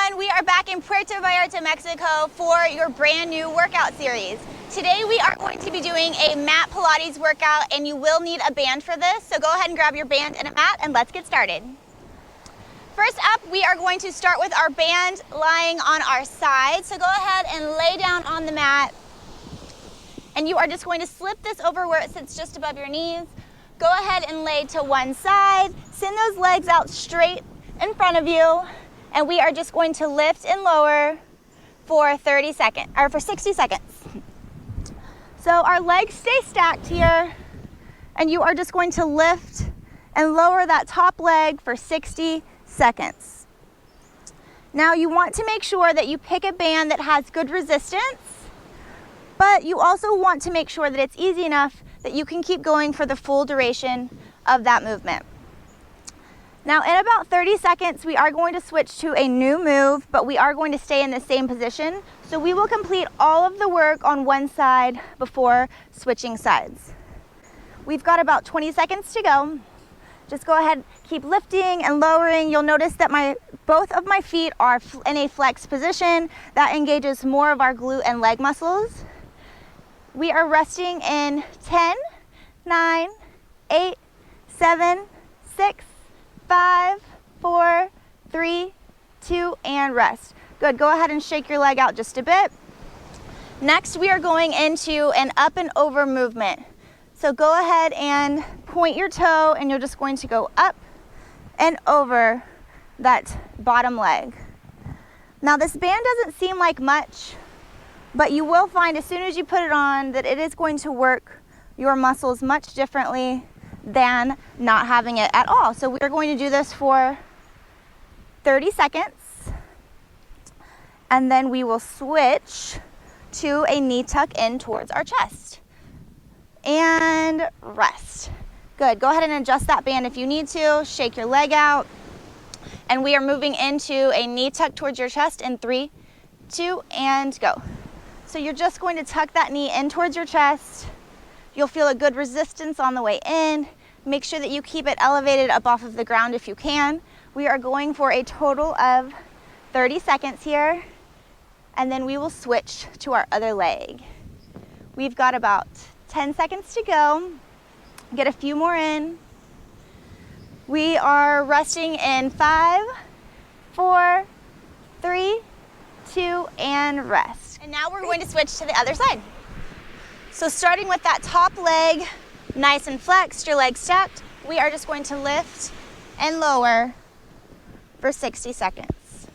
everyone, we are back in Puerto Vallarta, Mexico for your brand new workout series. Today we are going to be doing a mat Pilates workout and you will need a band for this, so go ahead and grab your band and a mat and let's get started. First up, we are going to start with our band lying on our side, so go ahead and lay down on the mat and you are just going to slip this over where it sits just above your knees. Go ahead and lay to one side, send those legs out straight in front of you, and we are just going to lift and lower for 30 seconds, or for 60 seconds. So our legs stay stacked here, and you are just going to lift and lower that top leg for 60 seconds. Now you want to make sure that you pick a band that has good resistance, but you also want to make sure that it's easy enough that you can keep going for the full duration of that movement. Now in about 30 seconds, we are going to switch to a new move, but we are going to stay in the same position. So we will complete all of the work on one side before switching sides. We've got about 20 seconds to go. Just go ahead, keep lifting and lowering. You'll notice that both of my feet are in a flex position. That engages more of our glute and leg muscles. We are resting in 10, 9, 8, 7, 6, 5, 4, 3, 2, and rest. Good, go ahead and shake your leg out just a bit. Next, we are going into an up and over movement. So go ahead and point your toe and you're just going to go up and over that bottom leg. Now this band doesn't seem like much, but you will find as soon as you put it on that it is going to work your muscles much differently than not having it at all. So we're going to do this for 30 seconds and then we will switch to a knee tuck in towards our chest and rest. Good, go ahead and adjust that band if you need to, shake your leg out, and we are moving into a knee tuck towards your chest in 3, 2, and go. So you're just going to tuck that knee in towards your chest. You'll feel a good resistance on the way in. Make sure that you keep it elevated up off of the ground if you can. We are going for a total of 30 seconds here, and then we will switch to our other leg. We've got about 10 seconds to go. Get a few more in. We are resting in 5, 4, 3, 2, and rest. And now we're going to switch to the other side. So starting with that top leg, nice and flexed, your legs stacked, we are just going to lift and lower for 60 seconds.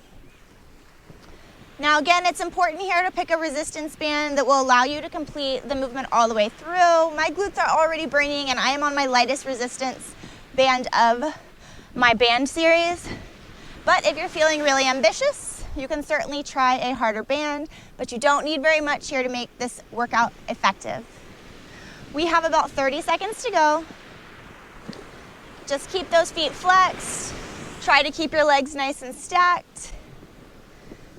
Now again, it's important here to pick a resistance band that will allow you to complete the movement all the way through. My glutes are already burning and I am on my lightest resistance band of my band series. But if you're feeling really ambitious, you can certainly try a harder band, but you don't need very much here to make this workout effective. We have about 30 seconds to go. Just keep those feet flexed. Try to keep your legs nice and stacked.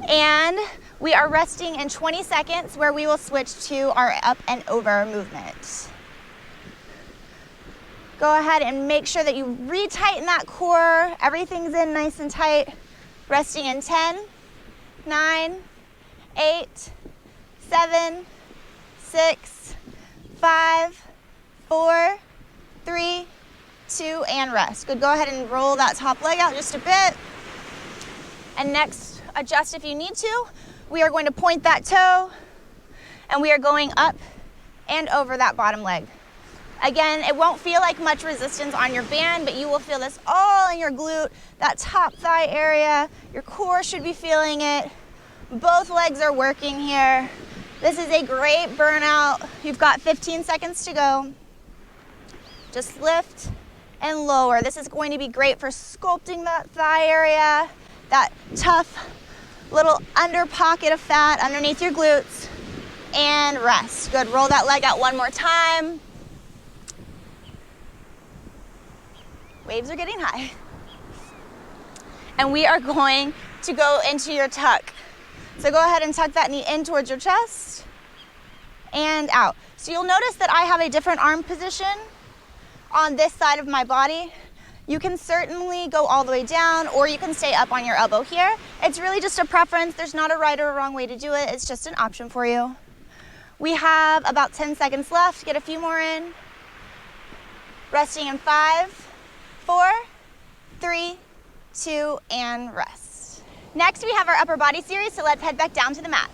And we are resting in 20 seconds where we will switch to our up and over movement. Go ahead and make sure that you retighten that core. Everything's in nice and tight. Resting in 10, 9, 8, 7, 6, 5, 4, 3, 2, and rest. Good, go ahead and roll that top leg out just a bit. And next, adjust if you need to. We are going to point that toe and we are going up and over that bottom leg. Again, it won't feel like much resistance on your band, but you will feel this all in your glute, that top thigh area. Your core should be feeling it. Both legs are working here. This is a great burnout. You've got 15 seconds to go. Just lift and lower. This is going to be great for sculpting that thigh area, that tough little under pocket of fat underneath your glutes, and rest. Good, roll that leg out one more time. Waves are getting high. And we are going to go into your tuck. So go ahead and tuck that knee in towards your chest and out. So you'll notice that I have a different arm position on this side of my body. You can certainly go all the way down, or you can stay up on your elbow here. It's really just a preference. There's not a right or a wrong way to do it. It's just an option for you. We have about 10 seconds left. Get a few more in. Resting in 5, 4, 3, 2, and rest. Next, we have our upper body series, so let's head back down to the mat.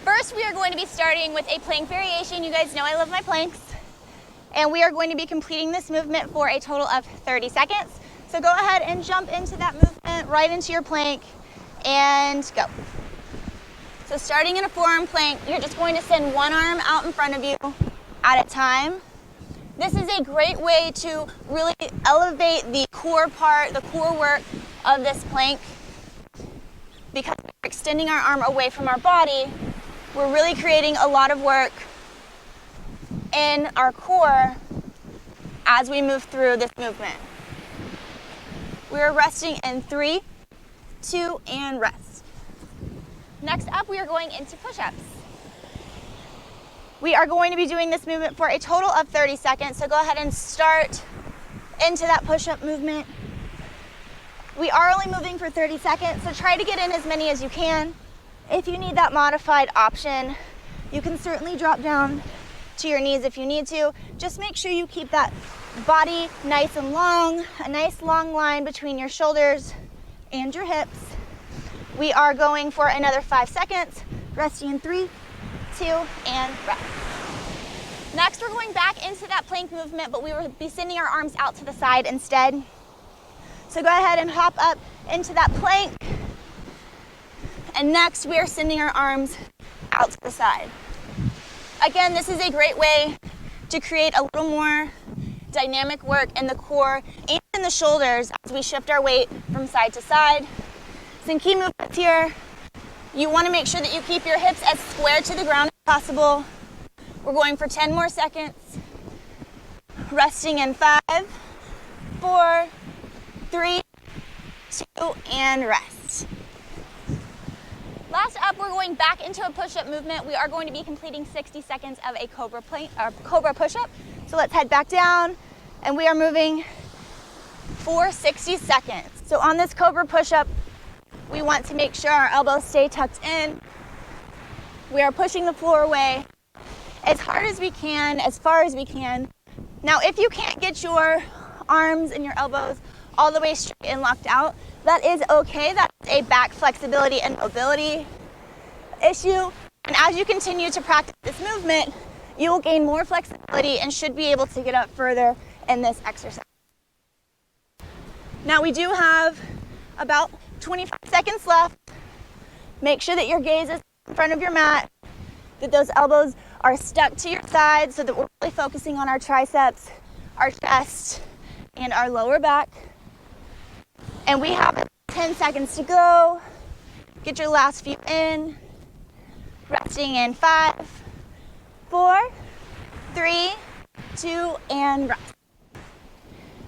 First, we are going to be starting with a plank variation. You guys know I love my planks. And we are going to be completing this movement for a total of 30 seconds. So go ahead and jump into that movement, right into your plank, and go. So starting in a forearm plank, you're just going to send one arm out in front of you at a time. This is a great way to really elevate the core part, the core work of this plank. Because we're extending our arm away from our body, we're really creating a lot of work in our core as we move through this movement. We're resting in 3, 2, and rest. Next up, we are going into push-ups. We are going to be doing this movement for a total of 30 seconds, so go ahead and start into that push-up movement. We are only moving for 30 seconds, so try to get in as many as you can. If you need that modified option, you can certainly drop down to your knees if you need to. Just make sure you keep that body nice and long, a nice long line between your shoulders and your hips. We are going for another 5 seconds, resting in 3, 2, and rest. Next, we're going back into that plank movement, but we will be sending our arms out to the side instead. So go ahead and hop up into that plank. And next, we are sending our arms out to the side. Again, this is a great way to create a little more dynamic work in the core and in the shoulders as we shift our weight from side to side. Some key movements here. You want to make sure that you keep your hips as square to the ground as possible. We're going for 10 more seconds. Resting in 5, 4, 3, 2, and rest. Last up, we're going back into a push-up movement. We are going to be completing 60 seconds of a Cobra Pushup. So let's head back down, and we are moving for 60 seconds. So on this Cobra Pushup, we want to make sure our elbows stay tucked in. We are pushing the floor away as hard as we can, as far as we can. Now, if you can't get your arms and your elbows all the way straight and locked out, that is okay. That's a back flexibility and mobility issue. And as you continue to practice this movement, you will gain more flexibility and should be able to get up further in this exercise. Now we do have about 25 seconds left. Make sure that your gaze is in front of your mat, that those elbows are stuck to your side so that we're really focusing on our triceps, our chest, and our lower back. And we have 10 seconds to go. Get your last few in. Resting in 5, 4, 3, 2, and rest.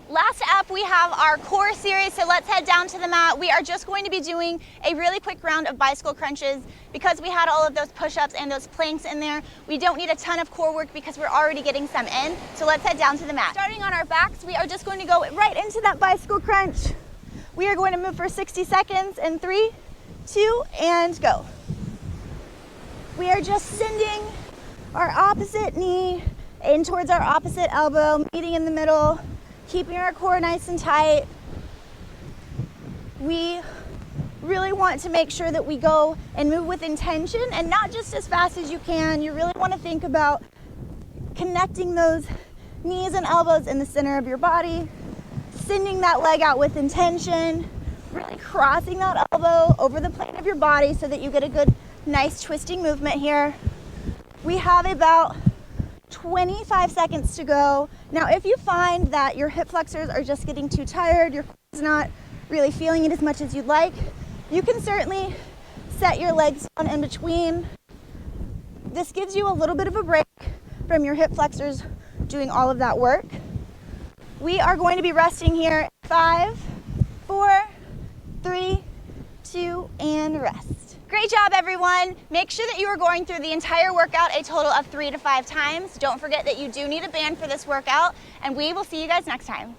Last up, we have our core series, so let's head down to the mat. We are just going to be doing a really quick round of bicycle crunches. Because we had all of those push-ups and those planks in there, we don't need a ton of core work because we're already getting some in. So let's head down to the mat. Starting on our backs, we are just going to go right into that bicycle crunch. We are going to move for 60 seconds in 3, 2, and go. We are just sending our opposite knee in towards our opposite elbow, meeting in the middle, keeping our core nice and tight. We really want to make sure that we go and move with intention and not just as fast as you can. You really want to think about connecting those knees and elbows in the center of your body, sending that leg out with intention, really crossing that elbow over the plane of your body so that you get a good, nice twisting movement here. We have about 25 seconds to go. Now, if you find that your hip flexors are just getting too tired, your core is not really feeling it as much as you'd like, you can certainly set your legs down in between. This gives you a little bit of a break from your hip flexors doing all of that work. We are going to be resting here. 5, 4, 3, 2, and rest. Great job, everyone. Make sure that you are going through the entire workout a total of 3 to 5 times. Don't forget that you do need a band for this workout, and we will see you guys next time.